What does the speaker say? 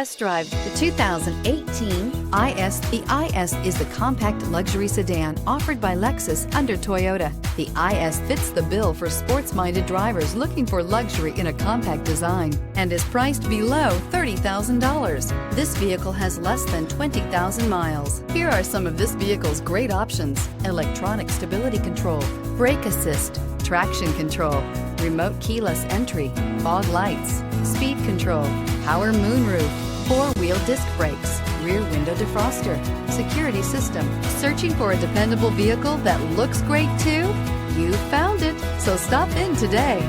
Test drive the 2018 IS. The IS is the compact luxury sedan offered by Lexus under Toyota. The IS fits the bill for sports-minded drivers looking for luxury in a compact design and is priced below $30,000. This vehicle has less than 20,000 miles. Here are some of this vehicle's great options: electronic stability control, brake assist, traction control, remote keyless entry, fog lights, speed control, power moonroof, four-wheel disc brakes, rear window defroster, security system. Searching for a dependable vehicle that looks great too? You found it, so stop in today.